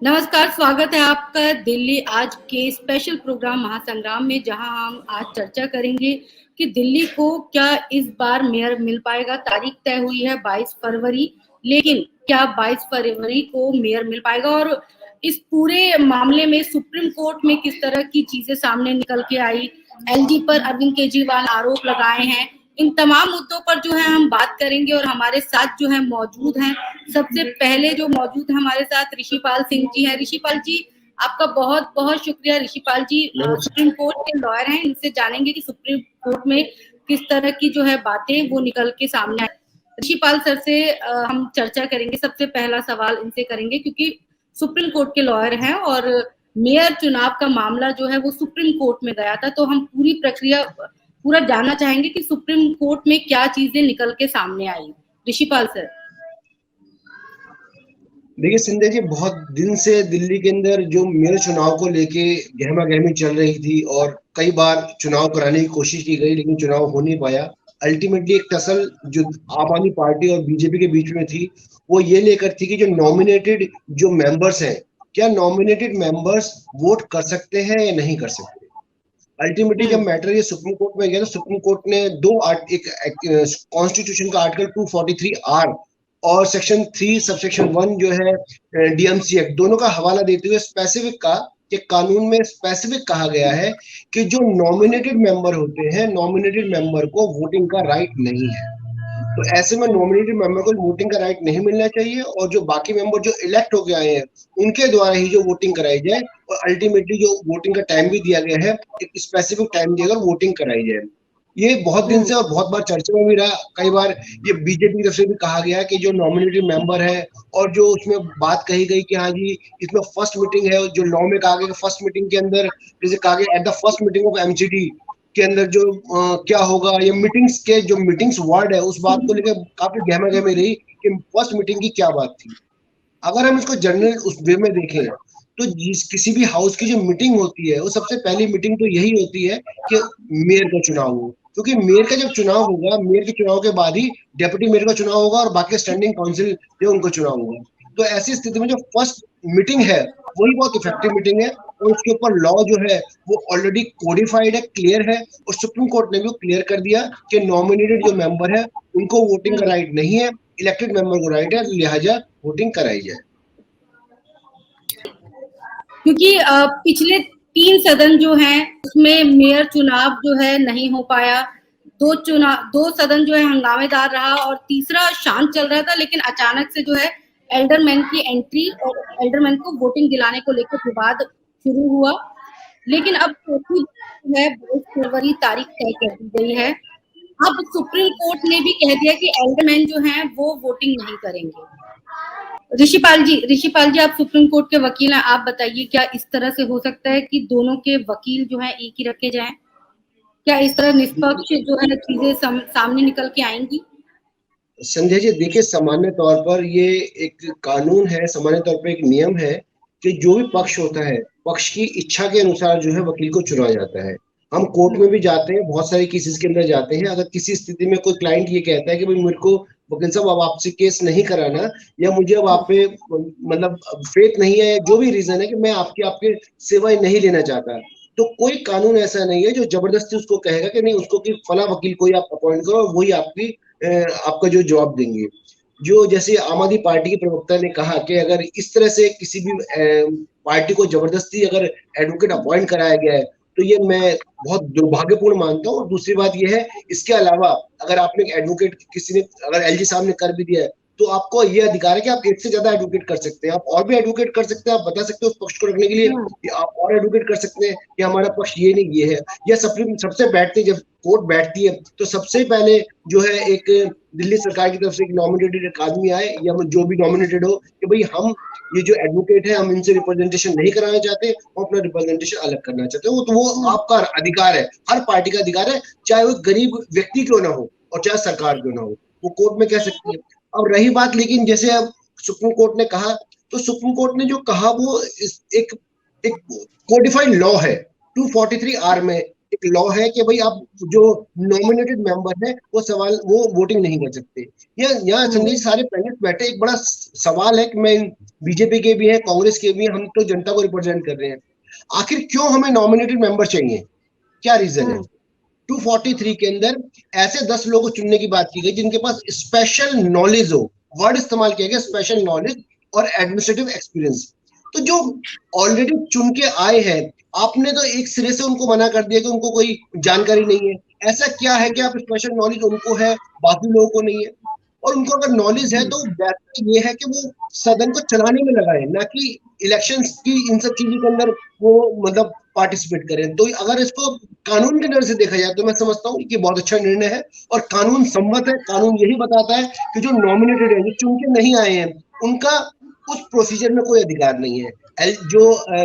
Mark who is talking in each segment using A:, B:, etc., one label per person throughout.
A: नमस्कार, स्वागत है आपका दिल्ली आज के स्पेशल प्रोग्राम महासंग्राम में, जहां हम आज चर्चा करेंगे कि दिल्ली को क्या इस बार मेयर मिल पाएगा। तारीख तय हुई है 22 फरवरी, लेकिन क्या 22 फरवरी को मेयर मिल पाएगा और इस पूरे मामले में सुप्रीम कोर्ट में किस तरह की चीजें सामने निकल के आई। एलजी पर अरविंद केजरीवाल आरोप लगाए हैं। इन तमाम मुद्दों पर जो है हम बात करेंगे और हमारे साथ जो है मौजूद हैं। सबसे पहले जो मौजूद है हमारे साथ ऋषिपाल सिंह जी हैं। ऋषिपाल जी, आपका बहुत बहुत शुक्रिया। ऋषिपाल जी सुप्रीम कोर्ट के लॉयर हैं, इनसे जानेंगे कि सुप्रीम कोर्ट में किस तरह की जो है बातें वो निकल के सामने आए। ऋषिपाल सर से हम चर्चा करेंगे। सबसे पहला सवाल इनसे करेंगे क्योंकि सुप्रीम कोर्ट के लॉयर हैं और मेयर चुनाव का मामला जो है वो सुप्रीम कोर्ट में गया था, तो हम पूरी प्रक्रिया पूरा जानना चाहेंगे कि सुप्रीम कोर्ट में क्या चीजें निकल के सामने आई। ऋषिपाल सर।
B: देखिए संजय जी, बहुत दिन से दिल्ली के अंदर जो मेयर चुनाव को लेके गहमा गहमी चल रही थी और कई बार चुनाव कराने की कोशिश की गई, लेकिन चुनाव हो नहीं पाया। अल्टीमेटली एक टसल जो आम आदमी पार्टी और बीजेपी के बीच में थी, वो ये लेकर थी कि जो नॉमिनेटेड जो मेंबर्स हैं, क्या नॉमिनेटेड मेंबर्स वोट कर सकते हैं या नहीं कर सकते। अल्टीमेटली जब मैटर ये सुप्रीम कोर्ट में गया तो सुप्रीम कोर्ट ने एक कॉन्स्टिट्यूशन का आर्टिकल 243 आर और सेक्शन 3 सबसेक्शन 1 जो है डीएमसी एक्ट, दोनों का हवाला देते हुए स्पेसिफिक कहा कि कानून में स्पेसिफिक कहा गया है कि जो नॉमिनेटेड मेंबर होते हैं, नॉमिनेटेड मेंबर को वोटिंग का राइट नहीं है। तो ऐसे में नॉमिनेटेड मेंबर को वोटिंग का राइट नहीं मिलना चाहिए और जो बाकी मेंबर जो इलेक्ट होके आए हैं उनके द्वारा ही जो वोटिंग कराई जाए। और अल्टीमेटली जो वोटिंग का टाइम भी दिया गया है, एक स्पेसिफिक टाइम दिया वोटिंग कराई जाए। ये बहुत दिन से और बहुत बार चर्चा में भी रहा। कई बार ये बीजेपी की तरफ से भी कहा गया कि जो नॉमिनेटेड मेंबर है और जो उसमें बात कही गई कि हाँ जी इसमें फर्स्ट मीटिंग है, जो लॉ में कहा गया कि फर्स्ट मीटिंग के अंदर जैसे कहा गया at the first meeting of MCD के अंदर जो क्या होगा, ये मीटिंग्स के जो मीटिंग्स वर्ड है उस बात को लेकर काफी गहमा गहमी रही कि फर्स्ट मीटिंग की क्या बात थी। अगर हम इसको जनरल उस वे में देखें तो किसी भी हाउस की जो मीटिंग होती है वो सबसे पहली मीटिंग तो यही होती है कि मेयर का चुनाव हो, क्योंकि मेयर का जब चुनाव होगा, मेयर के चुनाव के बाद ही डेप्यूटी मेयर का चुनाव होगा और बाकी स्टैंडिंग काउंसिल जो उनका चुनाव होगा। तो ऐसी स्थिति में जो फर्स्ट मीटिंग है वही बहुत इफेक्टिव मीटिंग है और उसके ऊपर लॉ जो है वो ऑलरेडी कोडिफाइड है, क्लियर है। और सुप्रीम कोर्ट ने भी क्लियर कर दिया कि नॉमिनेटेड जो मेंबर है उनको वोटिंग का राइट नहीं है, इलेक्टेड मेंबर को राइट है, लिहाजा वोटिंग कराई जाए।
A: क्योंकि पिछले 3 सदन जो हैं उसमें मेयर चुनाव जो है नहीं हो पाया। 2 सदन जो है हंगामेदार रहा और तीसरा शांत चल रहा था, लेकिन अचानक से जो है एल्डरमैन की एंट्री और एल्डरमैन को वोटिंग दिलाने को लेकर विवाद शुरू हुआ। लेकिन अब चौथी जो है 22 फरवरी तारीख तय कर दी गई है। अब सुप्रीम कोर्ट ने भी कह दिया कि एल्डरमैन जो हैं वो वोटिंग नहीं करेंगे। ऋषिपाल जी आप सुप्रीम कोर्ट के वकील हैं, आप बताइए क्या इस तरह से हो सकता है कि दोनों के वकील जो हैं एक ही रखे जाएं? क्या इस तरह निष्पक्ष जो है चीजें सामने निकल के आएंगी?
B: संजय जी देखिए, सामान्य तौर पर ये एक कानून है, सामान्य तौर पर एक नियम है कि जो भी पक्ष होता है, पक्ष की इच्छा के अनुसार जो है वकील को चुना जाता है। हम कोर्ट में भी जाते हैं, बहुत सारे केसेस के अंदर जाते हैं। अगर किसी स्थिति में कोई क्लाइंट ये कहता है कि भाई मेरे को वकील साहब अब आपसे केस नहीं कराना, या मुझे अब आप पे मतलब फेथ नहीं है, जो भी रीजन है कि मैं आपके सेवाएं नहीं लेना चाहता, तो कोई कानून ऐसा नहीं है जो जबरदस्ती उसको कहेगा कि नहीं उसको कि फला वकील को ही आप अपॉइंट करो और वही आपका जो जवाब देंगे। जो जैसे आम आदमी पार्टी के प्रवक्ता ने कहा कि अगर इस तरह से किसी भी पार्टी को जबरदस्ती अगर एडवोकेट अपॉइंट कराया गया है तो ये मैं बहुत दुर्भाग्यपूर्ण मानता हूँ। और दूसरी बात ये है, इसके अलावा अगर आपने एडवोकेट किसी ने अगर एलजी साहब ने कर भी दिया है तो आपको ये अधिकार है कि आप एक से ज्यादा एडवोकेट कर सकते हैं, आप और भी एडवोकेट कर सकते हैं। आप बता सकते हो उस पक्ष को रखने के लिए कि आप और एडवोकेट कर सकते हैं कि हमारा पक्ष ये नहीं ये है। या सबसे बैठते जब कोर्ट बैठती है तो सबसे पहले जो है एक दिल्ली सरकार की तरफ से एक नॉमिनेटेड एक आदमी आए या जो भी नॉमिनेटेड हो कि भाई हम ये जो एडवोकेट है हम इनसे रिप्रेजेंटेशन नहीं कराना चाहते, हम अपना रिप्रेजेंटेशन अलग करना चाहते हैं। तो वो आपका अधिकार है, हर पार्टी का अधिकार है, चाहे वो गरीब व्यक्ति क्यों ना हो और चाहे सरकार क्यों ना हो, वो कोर्ट में कह सकती है। अब रही बात, लेकिन जैसे अब सुप्रीम कोर्ट ने कहा, तो सुप्रीम कोर्ट ने जो कहा वो एक कोडिफाइड लॉ है। 243 आर में एक लॉ है कि भाई आप जो नॉमिनेटेड मेंबर है वो वोटिंग नहीं कर सकते। यहाँ संदेश सारे पैनलिस्ट बैठे, एक बड़ा सवाल है कि मैं बीजेपी के भी है, कांग्रेस के भी हैं, हम तो जनता को रिप्रेजेंट कर रहे हैं, आखिर क्यों हमें नॉमिनेटेड मेंबर चाहिए, क्या रीजन है? 243 के अंदर ऐसे 10 लोगों को चुनने की बात की गई जिनके पास स्पेशल नॉलेज हो, वर्ड इस्तेमाल किया गया स्पेशल नॉलेज और एडमिनिस्ट्रेटिव एक्सपीरियंस। तो जो ऑलरेडी चुन के आए हैं, आपने तो एक सिरे से उनको मना कर दिया कि उनको कोई जानकारी नहीं है। ऐसा क्या है कि आप स्पेशल नॉलेज उनको है, बाकी लोगों को नहीं है? और उनको अगर नॉलेज है तो बेहतर ये है कि वो सदन को चलाने में लगाए, ना कि इलेक्शंस की इन सब चीजों के अंदर वो मतलब पार्टिसिपेट करें। तो अगर इसको कानून के नजर से देखा जाए तो मैं समझता हूँ कि बहुत अच्छा निर्णय है और कानून सम्मत है। कानून यही बताता है कि जो नॉमिनेटेड है, जो चुन के नहीं आए हैं, उनका उस प्रोसीजर में कोई अधिकार नहीं है। जो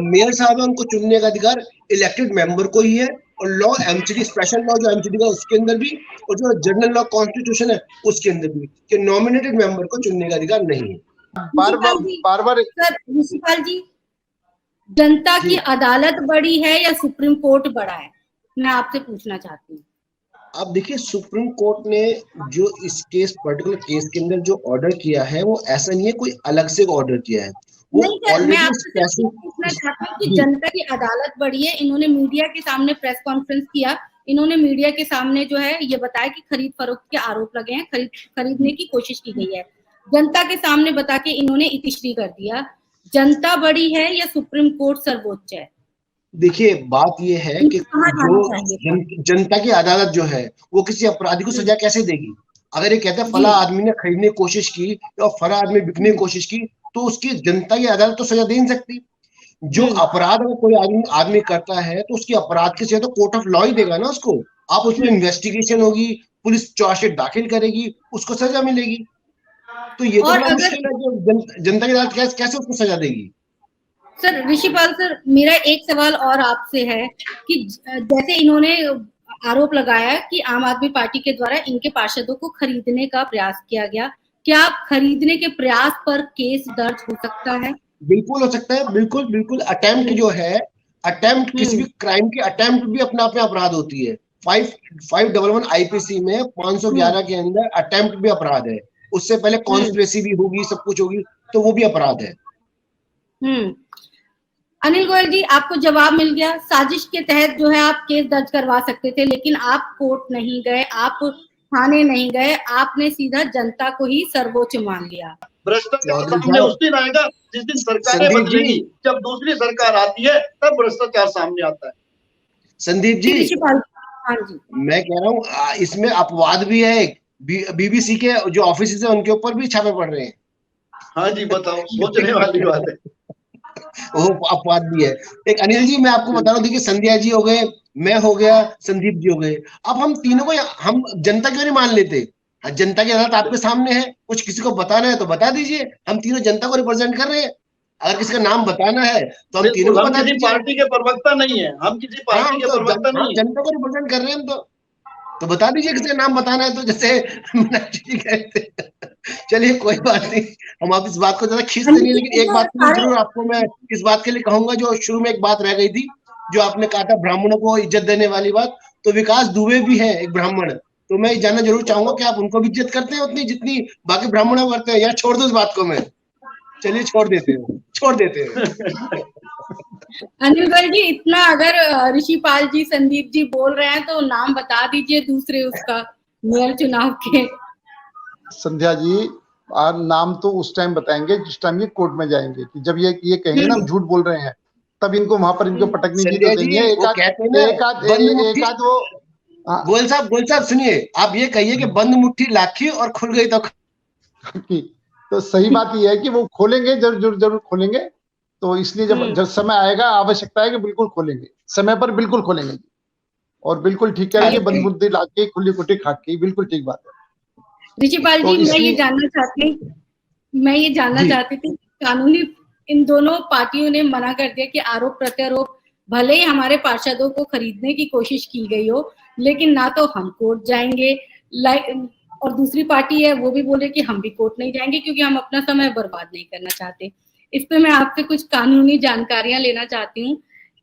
B: मेयर साहब है उनको चुनने का अधिकार इलेक्टेड मेंबर को ही है। और लॉ एमसीडी, स्पेशल लॉ जो एमसीडी का उसके अंदर भी, और जो जनरल लॉ कॉन्स्टिट्यूशन है उसके अंदर भी, कि नॉमिनेटेड मेंबर को चुनने का अधिकार नहीं है।
C: बार
A: सर ऋषिपाल जी, जनता की अदालत बड़ी है या सुप्रीम कोर्ट बड़ा है, मैं आपसे पूछना चाहती हूँ।
B: आप देखिए, सुप्रीम कोर्ट ने जो इस पर्टिकुलर केस के अंदर जो ऑर्डर किया है वो ऐसा नहीं है कोई अलग से ऑर्डर किया है, वो
A: नहीं सर, मैं
B: ऑलरेडी
A: आपसे पूछना चाहती हूँ कि जनता की अदालत बड़ी है। इन्होंने मीडिया के सामने प्रेस कॉन्फ्रेंस किया, इन्होंने मीडिया के सामने जो है ये बताया कि खरीद फरोख्त के आरोप लगे हैं, खरीदने की कोशिश की गई है। जनता के सामने बता के इन्होंने इतिश्री कर दिया। जनता बड़ी है या सुप्रीम कोर्ट सर्वोच्च है?
B: देखिए, बात ये है कि जो जनता की अदालत जो है वो किसी अपराधी को सजा कैसे देगी? अगर ये कहते हैं फला आदमी ने खरीदने की कोशिश की और फला आदमी बिकने की कोशिश की, तो उसकी जनता की अदालत तो सजा दे नहीं सकती। जो अपराध अगर कोई आदमी करता है तो उसकी अपराध की सजा तो कोर्ट ऑफ लॉ ही देगा ना उसको। आप उसमें इन्वेस्टिगेशन होगी, पुलिस चार्जशीट दाखिल करेगी, उसको सजा मिलेगी। तो ये तो बड़ा मुश्किल है कि जनता की अदालत कैसे उसको सजा देगी।
A: सर ऋषिपाल सर, मेरा एक सवाल और आपसे है कि जैसे इन्होंने आरोप लगाया कि आम आदमी पार्टी के द्वारा इनके पार्षदों को खरीदने का प्रयास किया गया, क्या खरीदने के प्रयास पर केस दर्ज हो सकता है?
B: बिल्कुल हो सकता है, बिल्कुल बिल्कुल। अटेम्प्ट जो है, अटेम्प्ट किसी भी क्राइम की अटेम्प्ट भी अपने आप में अपराध होती है। 511 आईपीसी में 511 के अंदर अटेम्प्ट भी अपराध है। उससे पहले कॉन्स्पिरेसी भी होगी, सब कुछ होगी, तो वो भी अपराध है।
A: अनिल गोयल जी, आपको जवाब मिल गया। साजिश के तहत जो है आप केस दर्ज करवा सकते थे, लेकिन आप कोर्ट नहीं गए, आप थाने नहीं गए, आपने सीधा जनता को ही सर्वोच्च मान लिया।
C: भ्रष्टाचार सामने उस दिन आएगा जिस दिन सरकारें बदलेगी। जब दूसरी सरकार आती है तब भ्रष्टाचार सामने आता है।
B: संदीप जी,
A: हाँ जी,
B: मैं कह रहा हूँ इसमें अपवाद भी है। बीबीसी के जो ऑफिस है उनके ऊपर भी छापे पड़ रहे हैं।
C: हाँ जी, बताओ, सोचने वाली बात है।
B: वो अपवाद भी है। एक अनिल जी, मैं आपको बता रहा हूँ, देखिए संध्या जी हो गए, मैं हो गया, संदीप जी हो गए, अब हम तीनों को हम जनता क्यों नहीं मान लेते? जनता की अदालत आपके सामने है, कुछ किसी को बताना है तो बता दीजिए। हम तीनों जनता को रिप्रेजेंट कर रहे हैं, अगर किसी का नाम बताना है तो हम तीनों को बता दीजिए।
C: पार्टी के प्रवक्ता नहीं है, हम किसी पार्टी के प्रवक्ता नहीं है,
B: जनता को रिप्रेजेंट कर रहे हैं हम तो बता दीजिए किसी का नाम बताना है तो। जैसे चलिए कोई बात नहीं, हम आप इस बात को ज्यादा खींचते नहीं, लेकिन एक बात जरूर आपको मैं इस बात के लिए कहूंगा, जो शुरू में एक बात रह गई थी, जो आपने कहा था ब्राह्मणों को इज्जत देने वाली बात, तो विकास दुबे भी है एक ब्राह्मण, तो मैं जानना जरूर चाहूंगा कि आप उनको भी इज्जत करते हैं उतनी जितनी बाकी ब्राह्मणों करते हैं, या छोड़ दो इस बात को? मैं चलिए छोड़ देते हैं।
A: अनिल भाई जी, इतना अगर ऋषिपाल जी, संदीप जी बोल रहे हैं तो नाम बता दीजिए दूसरे उसका मेयर चुनाव के।
D: संध्या जी, नाम तो उस टाइम बताएंगे जिस टाइम ये कोर्ट में जाएंगे, कि जब ये कहेंगे ना झूठ बोल रहे हैं, तब इनको वहां पर इनको पटकने की तो देंगे। एक आध वो
B: गोयल साहब सुनिए, आप ये कहिए कि बंद मुट्ठी लाखी और खुल गई
D: तो सही बात ये है कि वो खोलेंगे, जरूर खोलेंगे। तो इसलिए जब समय आएगा, आवश्यकता है कि बिल्कुल खोलेंगे, समय पर बिल्कुल खोलेंगे। और बिल्कुल ठीक है कि बंद मुट्ठी लाके खुली कुटी खाके, बिल्कुल ठीक बात है।
A: ऋषिपाल जी, मैं ये जानना चाहती थी, कानूनी इन दोनों पार्टियों ने मना कर दिया कि आरोप प्रत्यारोप, भले ही हमारे पार्षदों को खरीदने की कोशिश की गई हो, लेकिन ना तो हम कोर्ट जाएंगे, और दूसरी पार्टी है वो भी बोले कि हम भी कोर्ट नहीं जाएंगे क्योंकि हम अपना समय बर्बाद नहीं करना चाहते। इस पे मैं आपसे कुछ कानूनी जानकारियां लेना चाहती हूँ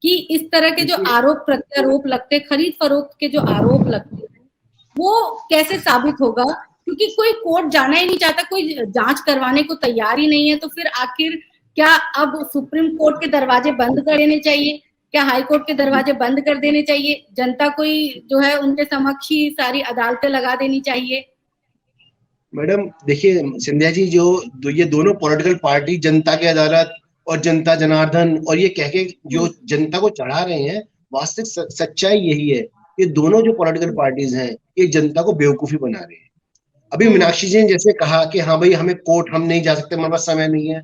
A: कि इस तरह के जो आरोप प्रत्यारोप लगते, खरीद फरोख्त के जो आरोप लगते हैं, वो कैसे साबित होगा? क्योंकि कोई कोर्ट जाना ही नहीं चाहता, कोई जांच करवाने को तैयार ही नहीं है, तो फिर आखिर क्या अब सुप्रीम कोर्ट के दरवाजे बंद कर देने चाहिए? क्या हाई कोर्ट के दरवाजे बंद कर देने चाहिए? जनता कोई जो है उनके समक्ष ही सारी अदालतें लगा देनी चाहिए?
B: मैडम देखिए सिंधिया जी, जो ये दोनों पॉलिटिकल पार्टी, जनता की अदालत और जनता जनार्दन, और ये कह के जो जनता को चढ़ा रहे हैं, वास्तविक सच्चाई यही है, ये दोनों जो पॉलिटिकल पार्टीज हैं, ये जनता को बेवकूफी बना रहे हैं। अभी मीनाक्षी जी ने जैसे कहा कि हाँ भाई हमें कोर्ट, हम नहीं जा सकते, हमारे पास समय नहीं है,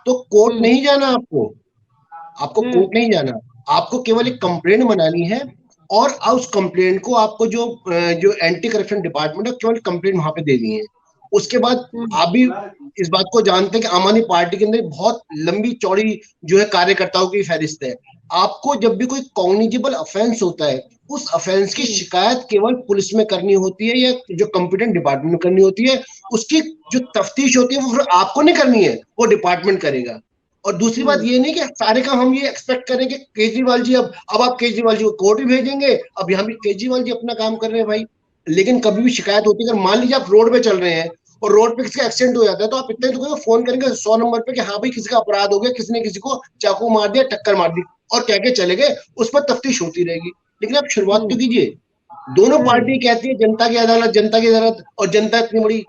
B: तो कोर्ट नहीं जाना आपको कोर्ट नहीं जाना, आपको केवल एक कंप्लेंट बनानी है, और उस कंप्लेंट को आपको जो एंटी करप्शन डिपार्टमेंट है, केवल कंप्लेंट वहां पे देनी है। उसके बाद आप भी इस बात को जानते हैं कि आम आदमी पार्टी के अंदर बहुत लंबी चौड़ी जो है कार्यकर्ताओं की फहरिस्त है। आपको जब भी कोई कॉग्निजेबल ऑफेंस होता है, उस ऑफेंस की शिकायत केवल पुलिस में करनी होती है या जो कॉम्पिटेंट डिपार्टमेंट में करनी होती है। उसकी जो तफ्तीश होती है वो फिर आपको नहीं करनी है, वो डिपार्टमेंट करेगा। और दूसरी बात ये नहीं कि सारे काम हम ये एक्सपेक्ट करें कि केजरीवाल जी अब आप केजरीवाल जी को कोर्ट भी भेजेंगे, अब यहाँ भी केजरीवाल जी अपना काम कर रहे हैं भाई। लेकिन कभी भी शिकायत होती है, अगर मान लीजिए आप रोड पे चल रहे हैं और रोड पे किसी का एक्सीडेंट हो जाता है, तो आप इतने तो फोन करेंगे 100 नंबर पे कि हाँ भाई किसी का अपराध हो गया, किसी ने किसी को चाकू मार दिया, टक्कर मार दी, और कह के चले गए, उस पर तफ्तीश होती रहेगी। लेकिन आप शुरुआत तो कीजिए। दोनों पार्टी कहती है जनता की अदालत, जनता की अदालत, और जनता इतनी बड़ी,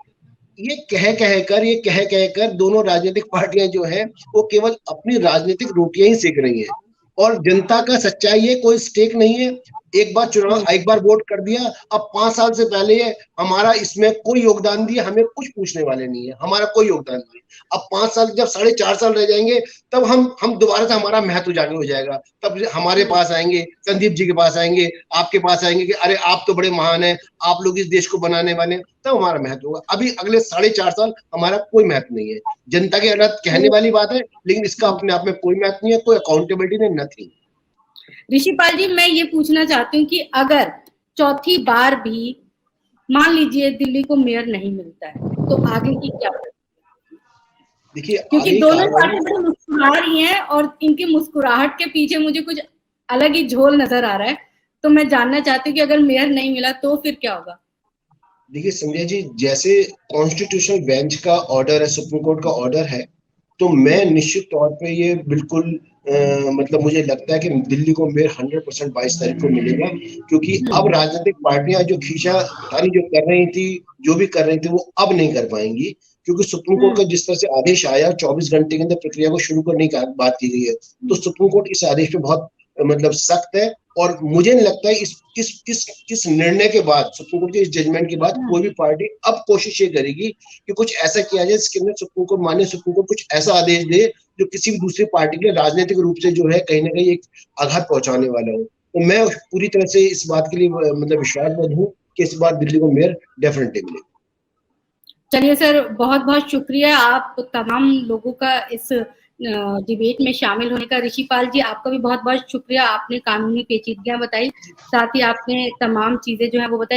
B: ये कह कर दोनों राजनीतिक पार्टियां जो है वो केवल अपनी राजनीतिक रोटियां ही सेक रही हैं। और जनता का सच्चाई है, कोई स्टेक नहीं है। एक बार वोट कर दिया, अब 5 साल से पहले हमारा इसमें कोई योगदान दिया, हमें कुछ पूछने वाले नहीं है, हमारा कोई योगदान नहीं है। अब 5 साल, जब 4.5 साल रह जाएंगे, तब हम दोबारा से हमारा महत्व जागरूक हो जाएगा। तब हमारे पास आएंगे, संदीप जी के पास आएंगे, आपके पास आएंगे कि अरे आप तो बड़े महान हैं, आप लोग इस देश को बनाने वाले, तब हमारा महत्व होगा। अभी अगले 4.5 साल हमारा कोई महत्व नहीं है। जनता की अदालत कहने वाली बात है, लेकिन इसका अपने आप में कोई महत्व नहीं है, कोई अकाउंटेबिलिटी नहीं, नथिंग।
A: ऋषिपाल जी, मैं ये पूछना चाहती हूँ कि अगर चौथी बार भी मान लीजिए दिल्ली को मेयर नहीं मिलता है, तो आगे की क्या?
B: देखिए,
A: क्योंकि दोनों पार्टी बड़ी मुस्कुरा रही हैं और इनकी मुस्कुराहट के पीछे मुझे कुछ अलग ही झोल नजर आ रहा है, तो मैं जानना चाहती हूँ कि अगर मेयर नहीं मिला तो फिर क्या होगा?
B: देखिए संजय जी, जैसे कॉन्स्टिट्यूशनल बेंच का ऑर्डर है, सुप्रीम कोर्ट का ऑर्डर है, तो मैं निश्चित तौर पे ये बिल्कुल मतलब मुझे लगता है कि दिल्ली को मेयर 100% 22 तारीख को मिलेगा। क्योंकि अब राजनीतिक पार्टियां जो खींचातानी जो कर रही थी, जो भी कर रही थी, वो अब नहीं कर पाएंगी। क्योंकि सुप्रीम कोर्ट का जिस तरह से आदेश आया, 24 घंटे के अंदर प्रक्रिया को शुरू करने की बात की गई है, तो सुप्रीम कोर्ट इस आदेश पे बहुत मतलब सख्त है। और मुझे नहीं लगता है इस निर्णय के बाद, सुप्रीम कोर्ट के इस जजमेंट के बाद, कोई भी पार्टी अब कोशिश ये करेगी कि कुछ ऐसा किया जाए जिसके अंदर सुप्रीम कोर्ट कुछ ऐसा आदेश दे जो किसी भी दूसरी पार्टी के राजनीतिक रूप से जो है कहीं ना कहीं एक आघात पहुंचाने वाला हो। तो मैं पूरी तरह से इस बात के लिए मतलब विश्वासमंद हूँ कि इस बार दिल्ली को मेयर डेफिनेटली मिलेगा।
A: चलिए सर, बहुत बहुत शुक्रिया आप तमाम लोगों का इस डिबेट में शामिल होने का। ऋषिपाल जी, आपका भी बहुत बहुत शुक्रिया, आपने कानूनी पेचीदगियां बताई, साथ ही आपने तमाम चीजें जो है वो बताई।